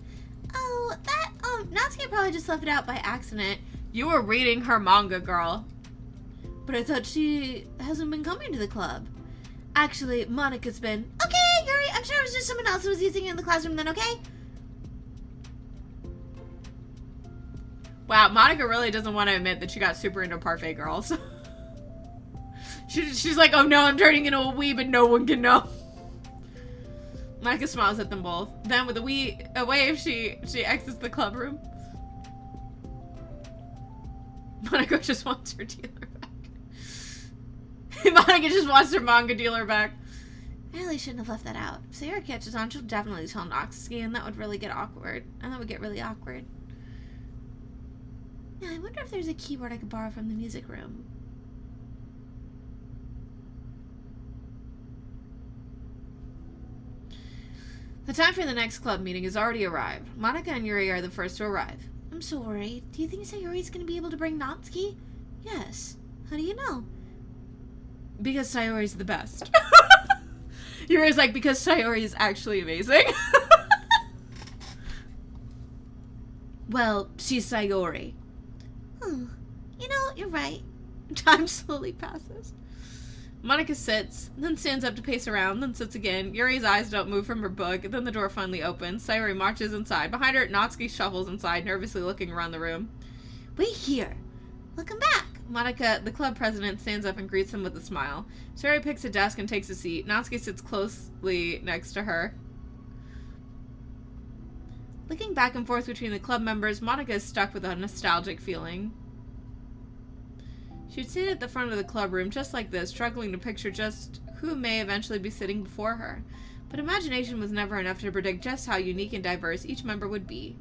Speaker 1: Oh, that, Natsuki probably just left it out by accident.
Speaker 2: You were reading her manga, girl.
Speaker 1: But I thought she hasn't been coming to the club. Actually, Monica's been. Okay, Yuri, I'm sure it was just someone else who was using it in the classroom then, okay?
Speaker 2: Wow, Monica really doesn't want to admit that she got super into Parfait Girls. She's like, oh no, I'm turning into a weeb and no one can know. Monica smiles at them both. Then with a wave, she exits the club room. Monica just wants her dealer back. Monica just wants her manga dealer back.
Speaker 1: I really shouldn't have left that out. If Sayori catches on, she'll definitely tell Natsuki, and that would really get awkward. And that would get really awkward. Yeah, I wonder if there's a keyboard I could borrow from the music room.
Speaker 2: The time for the next club meeting has already arrived. Monica and Yuri are the first to arrive.
Speaker 1: I'm so worried. Do you think Sayori's going to be able to bring Natsuki? Yes. How do you know?
Speaker 2: Because Sayori's the best. Yuri's like, because Sayori is actually amazing.
Speaker 1: Well, she's Sayori. You know, you're right. Time slowly passes.
Speaker 2: Monica sits, then stands up to pace around, then sits again. Yuri's eyes don't move from her book, then the door finally opens. Sayori marches inside. Behind her, Natsuki shuffles inside, nervously looking around the room.
Speaker 1: Wait here. Welcome back.
Speaker 2: Monica, the club president, stands up and greets him with a smile. Sayori picks a desk and takes a seat. Natsuki sits closely next to her. Looking back and forth between the club members, Monica is stuck with a nostalgic feeling. She'd sit at the front of the club room just like this, struggling to picture just who may eventually be sitting before her. But imagination was never enough to predict just how unique and diverse each member would be.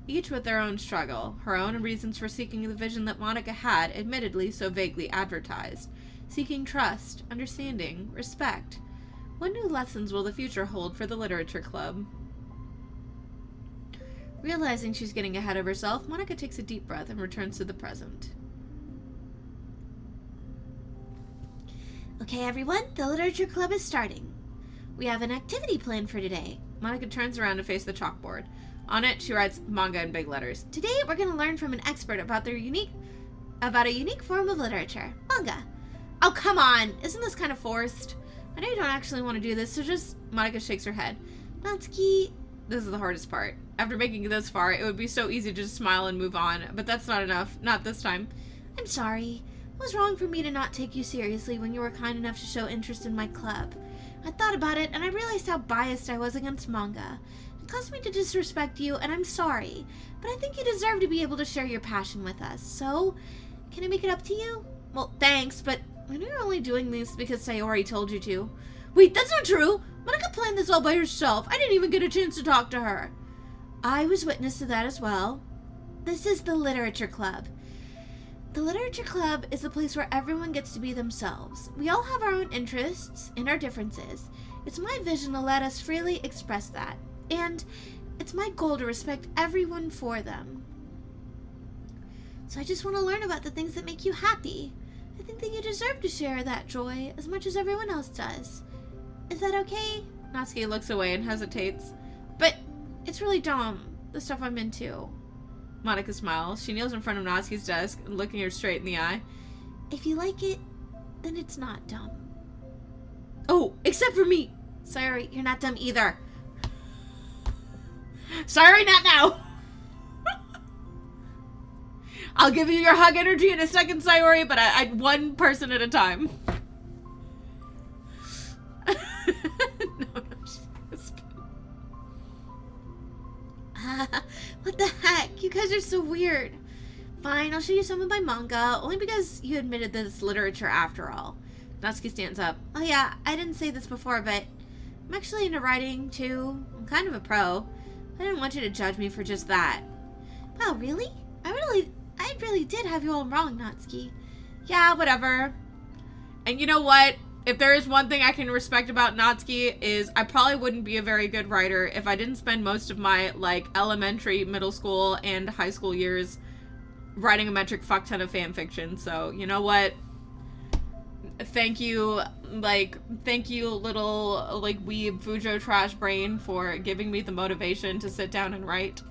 Speaker 2: Each with their own struggle, her own reasons for seeking the vision that Monica had, admittedly so vaguely advertised. Seeking trust, understanding, respect. What new lessons will the future hold for the literature club? Realizing she's getting ahead of herself, Monica takes a deep breath and returns to the present.
Speaker 1: Okay, everyone, the literature club is starting. We have an activity planned for today.
Speaker 2: Monica turns around to face the chalkboard. On it, she writes manga in big letters.
Speaker 1: Today, we're going to learn from an expert about a unique form of literature, manga. Oh, come on. Isn't this kind of forced? I know you don't actually want to do this, so just...
Speaker 2: Monica shakes her head.
Speaker 1: Natsuki...
Speaker 2: This is the hardest part. After making it this far, it would be so easy to just smile and move on, but that's not enough. Not this time.
Speaker 1: I'm sorry. It was wrong for me to not take you seriously when you were kind enough to show interest in my club. I thought about it, and I realized how biased I was against manga. It caused me to disrespect you, and I'm sorry. But I think you deserve to be able to share your passion with us. So, can I make it up to you? Well, thanks, but I know you're only doing this because Sayori told you to. Wait, that's not true! Monica planned this all by herself. I didn't even get a chance to talk to her. I was witness to that as well. This is the literature club. The literature club is a place where everyone gets to be themselves. We all have our own interests and our differences. It's my vision to let us freely express that. And it's my goal to respect everyone for them. So I just want to learn about the things that make you happy. I think that you deserve to share that joy as much as everyone else does. Is that okay?
Speaker 2: Natsuki looks away and hesitates.
Speaker 1: But it's really dumb, the stuff I'm into.
Speaker 2: Monica smiles. She kneels in front of Natsuki's desk, looking her straight in the eye.
Speaker 1: If you like it, then it's not dumb.
Speaker 2: Oh, except for me!
Speaker 1: Sorry, you're not dumb either.
Speaker 2: Sorry, not now. I'll give you your hug energy in a second, Sayori, but I one person at a time. No, she's
Speaker 1: what the heck? You guys are so weird. Fine, I'll show you some of my manga, only because you admitted this literature after all. Natsuki stands up. Oh yeah, I didn't say this before, but I'm actually into writing, too. I'm kind of a pro. I didn't want you to judge me for just that. Wow, really? I really did have you all wrong, Natsuki.
Speaker 2: Yeah, whatever. And you know what? If there is one thing I can respect about Natsuki is I probably wouldn't be a very good writer if I didn't spend most of my, like, elementary, middle school, and high school years writing a metric fuck ton of fan fiction. So, you know what? Thank you, little, like, weeb Fujo trash brain for giving me the motivation to sit down and write.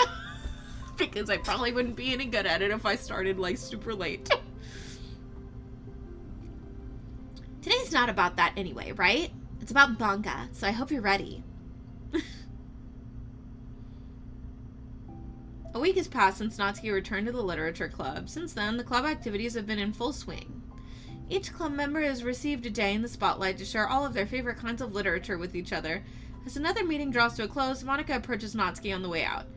Speaker 2: Because I probably wouldn't be any good at it if I started, like, super late.
Speaker 1: Today's not about that anyway, right? It's about manga, so I hope you're ready. A week has passed since Natsuki returned to the literature club. Since then, the club activities have been in full swing. Each club member has received a day in the spotlight to share all of their favorite kinds of literature with each other. As another meeting draws to a close, Monica approaches Natsuki on the way out.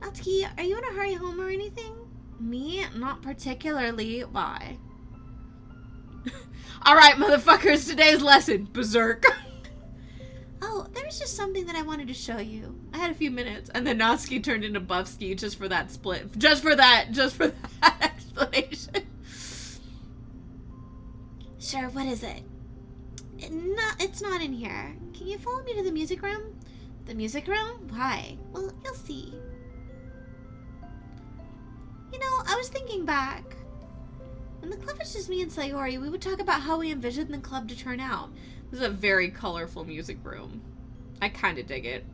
Speaker 1: Natsuki, are you in a hurry home or anything? Me? Not particularly. Why?
Speaker 2: Alright, motherfuckers, today's lesson. Berserk.
Speaker 1: Oh, there was just something that I wanted to show you.
Speaker 2: I had a few minutes, and then Natsuki turned into Buffski just for that split. Just for that explanation.
Speaker 1: Sure, what is it? It's not in here. Can you follow me to the music room? The music room? Why? Well, you'll see. You know, I was thinking back. When the club was just me and Sayori, we would talk about how we envisioned the club to turn out.
Speaker 2: This is a very colorful music room. I kind of dig it.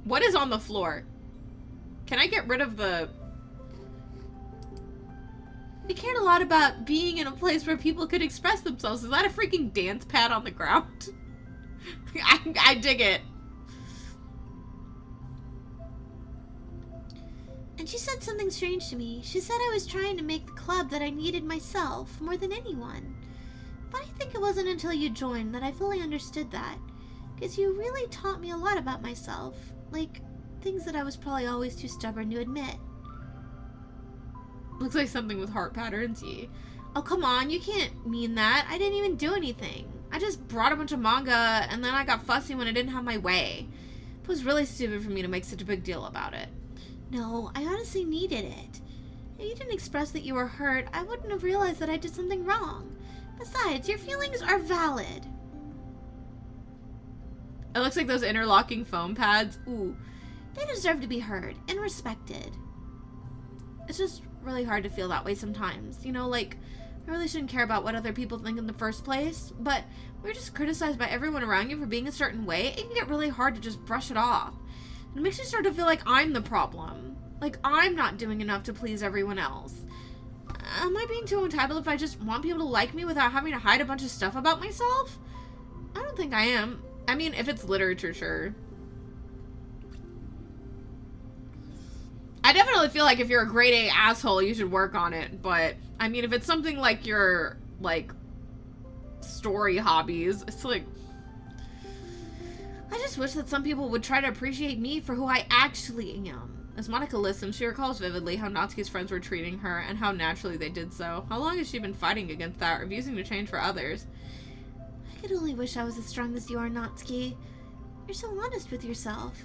Speaker 2: What is on the floor? Can I get rid of the...
Speaker 1: We cared a lot about being in a place where people could
Speaker 2: express themselves. Is that a freaking dance pad on the ground? I dig it.
Speaker 1: And she said something strange to me. She said I was trying to make the club that I needed myself more than anyone. But I think it wasn't until you joined that I fully understood that. Because you really taught me a lot about myself. Like, things that I was probably always too stubborn to admit.
Speaker 2: Looks like something with heart patterns. Yeah.
Speaker 1: Oh, come on. You can't mean that. I didn't even do anything. I just brought a bunch of manga, and then I got fussy when I didn't have my way. It was really stupid for me to make such a big deal about it. No, I honestly needed it. If you didn't express that you were hurt, I wouldn't have realized that I did something wrong. Besides, your feelings are valid.
Speaker 2: It looks like those interlocking foam pads. Ooh.
Speaker 1: They deserve to be heard and respected. It's just really hard to feel that way sometimes. You know, like, I really shouldn't care about what other people think in the first place, but we're just criticized by everyone around you for being a certain way. It can get really hard to just brush it off. It makes me start to feel like I'm the problem. Like I'm not doing enough to please everyone else. Am I being too entitled if I just want people to like me without having to hide a bunch of stuff about myself? I don't think I am. I mean, if it's literature, sure. I definitely feel like if you're a grade A asshole, you should work on it. But, I mean, if it's something like your, like, story hobbies, it's like... I just wish that some people would try to appreciate me for who I actually am. As Monica listens, she recalls vividly how Natsuki's friends were treating her and how naturally they did so. How long has she been fighting against that, refusing to change for others? I could only wish I was as strong as you are, Natsuki. You're so honest with yourself.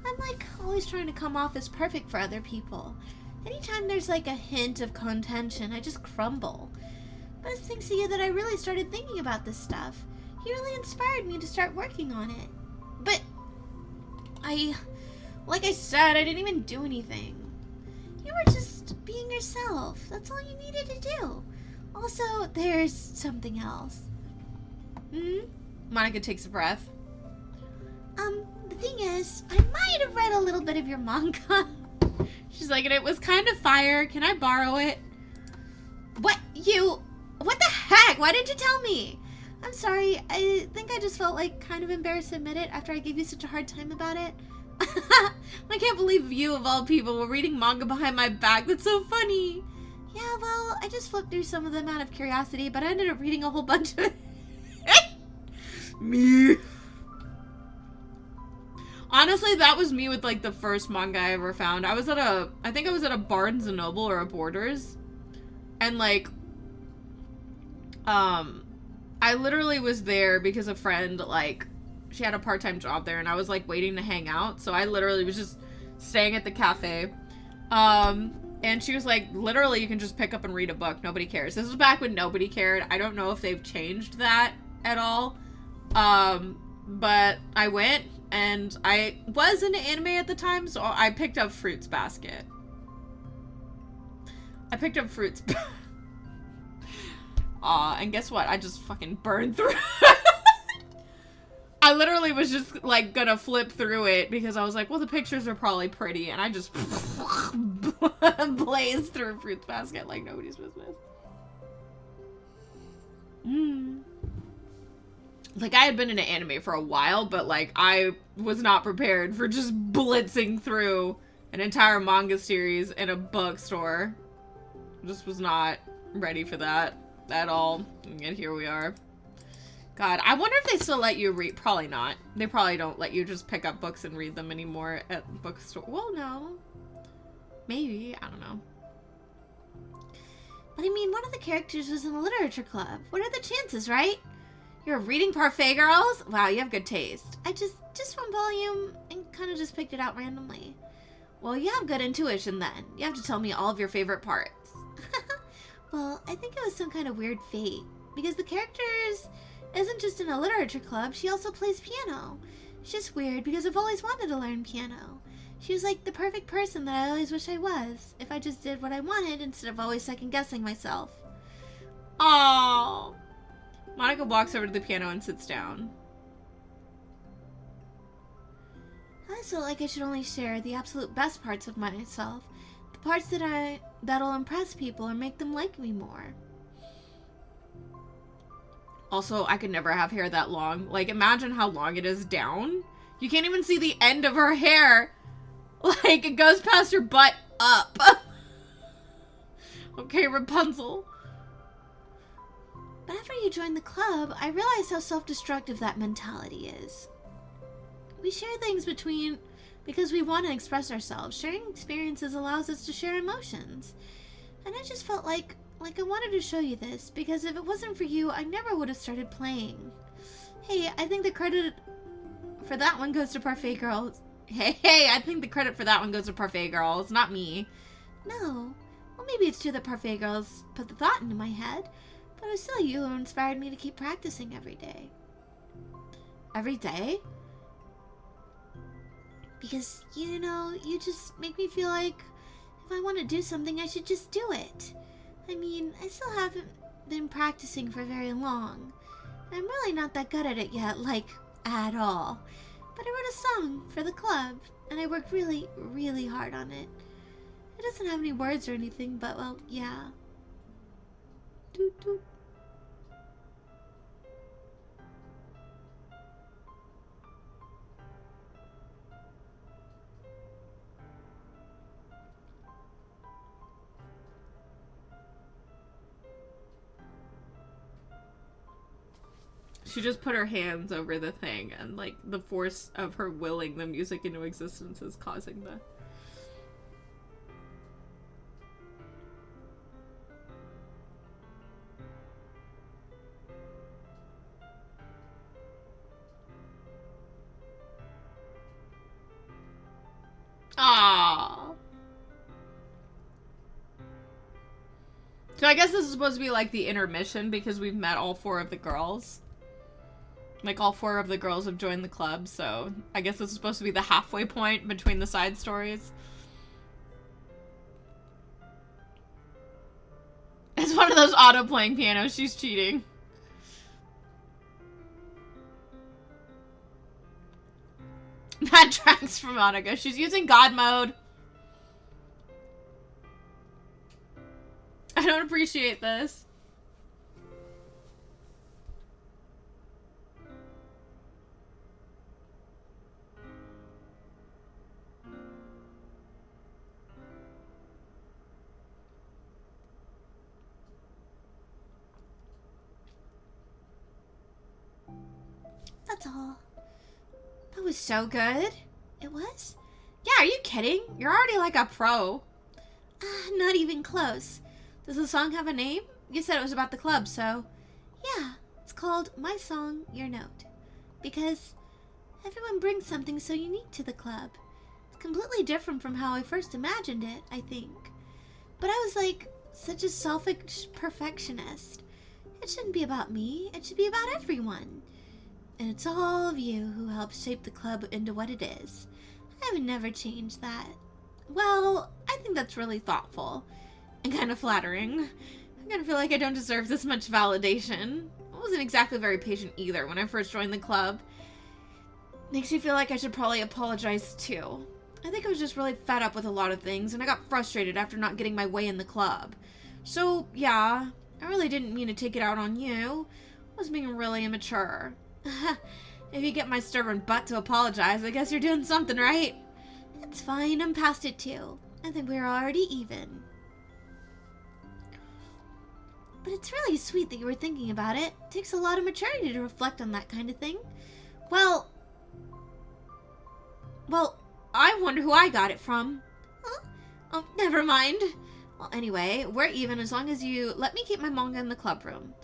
Speaker 1: I'm like always trying to come off as perfect for other people. Anytime there's like a hint of contention, I just crumble. But it's thanks to you that I really started thinking about this stuff. You really inspired me to start working on it. But like I said, I didn't even do anything. You were just being yourself. That's all you needed to do. Also, there's something else.
Speaker 2: Monica takes a breath.
Speaker 1: The thing is, I might have read a little bit of your manga.
Speaker 2: She's like, and it was kind of fire. Can I borrow it?
Speaker 1: What the heck? Why didn't you tell me? I'm sorry. I think I just felt like kind of embarrassed to admit it after I gave you such a hard time about it. I can't believe you, of all people, were reading manga behind my back. That's so funny. Yeah, well, I just flipped through some of them out of curiosity, but I ended up reading a whole bunch of it.
Speaker 2: Me. Honestly, that was me with, like, the first manga I ever found. I think I was at a Barnes & Noble or a Borders. And, like, I literally was there because a friend, like, she had a part-time job there, and I was, like, waiting to hang out. So I literally was just staying at the cafe. And she was like, literally, you can just pick up and read a book. Nobody cares. This was back when nobody cared. I don't know if they've changed that at all. But I went, and I was into anime at the time, so I picked up Fruits Basket. And guess what? I just fucking burned through it. I literally was just, like, gonna flip through it because I was like, well, the pictures are probably pretty, and I just blazed through Fruits Basket like nobody's business. Like, I had been into anime for a while, but, like, I was not prepared for just blitzing through an entire manga series in a bookstore. Just was not ready for that at all, and here we are. God, I wonder if they still let you read. Probably not. They probably don't let you just pick up books and read them anymore at the bookstore. Well, no. Maybe. I don't know.
Speaker 1: But I mean, one of the characters was in the literature club. What are the chances, right? You're reading Parfait Girls? Wow, you have good taste. I just one volume and kind of just picked it out randomly. Well, you have good intuition then. You have to tell me all of your favorite parts. Well, I think it was some kind of weird fate. Because the characters isn't just in a literature club, she also plays piano. It's just weird because I've always wanted to learn piano. She was like the perfect person that I always wish I was, if I just did what I wanted instead of always second-guessing myself.
Speaker 2: Aww. Monica walks over to the piano and sits down.
Speaker 1: I always felt like I should only share the absolute best parts of myself. The parts that'll impress people or make them like me more.
Speaker 2: Also, I could never have hair that long. Like, imagine how long it is down. You can't even see the end of her hair. Like, it goes past her butt up. Okay, Rapunzel.
Speaker 1: But after you joined the club, I realized how self-destructive that mentality is. We share things because we want to express ourselves. Sharing experiences allows us to share emotions. And I just felt like I wanted to show you this, because if it wasn't for you, I never would have started playing. Hey, I think the credit for that one goes to Parfait Girls. Hey, I think the credit for that one goes to Parfait Girls, not me. No. Well, maybe it's true that Parfait Girls put the thought into my head, but it was still you who inspired me to keep practicing every day. Every day? Because, you know, you just make me feel like if I want to do something, I should just do it. I mean, I still haven't been practicing for very long. I'm really not that good at it yet, like, at all. But I wrote a song for the club, and I worked really, really hard on it. It doesn't have any words or anything, but, well, yeah. Doot doot.
Speaker 2: She just put her hands over the thing, and, like, the force of her willing the music into existence is causing the... Aww. So I guess this is supposed to be like the intermission because we've met all four of the girls. Like, all four of the girls have joined the club, so I guess this is supposed to be the halfway point between the side stories. It's one of those auto-playing pianos. She's cheating. That tracks for Monica. She's using God mode. I don't appreciate this.
Speaker 1: that's all. That was so good. It was?
Speaker 2: Yeah, are you kidding? You're already like a pro.
Speaker 1: Not even close. Does the song have a name? You said it was about the club, so... Yeah, it's called My Song, Your Note. Because everyone brings something so unique to the club. It's completely different from how I first imagined it, I think. But I was like, such a selfish perfectionist. It shouldn't be about me, it should be about everyone. And it's all of you who helped shape the club into what it is. I would never change that. Well, I think that's really thoughtful and kind of flattering. I kind of feel like I don't deserve this much validation. I wasn't exactly very patient either when I first joined the club. Makes me feel like I should probably apologize too. I think I was just really fed up with a lot of things, and I got frustrated after not getting my way in the club. So, yeah, I really didn't mean to take it out on you. I was being really immature. If you get my stubborn butt to apologize, I guess you're doing something right. It's fine, I'm past it too. I think we're already even. But it's really sweet that you were thinking about it. It takes a lot of maturity to reflect on that kind of thing. Well, I wonder who I got it from. Huh? Oh, never mind. Well, anyway, we're even as long as you let me keep my manga in the club room.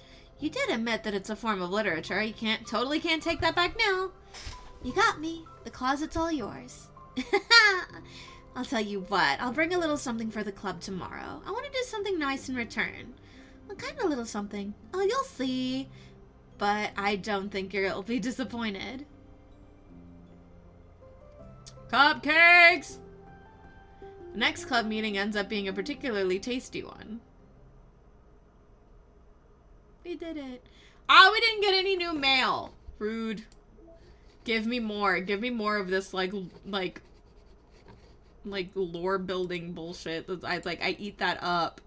Speaker 1: You did admit that it's a form of literature. You totally can't take that back now. You got me. The closet's all yours. I'll tell you what, I'll bring a little something for the club tomorrow. I want to do something nice in return. What kind of little something? Oh, you'll see. But I don't think you'll be disappointed.
Speaker 2: Cupcakes! The next club meeting ends up being a particularly tasty one.
Speaker 1: We did it.
Speaker 2: Oh, we didn't get any new mail. Rude. Give me more. Give me more of this, like lore building bullshit. I eat that up.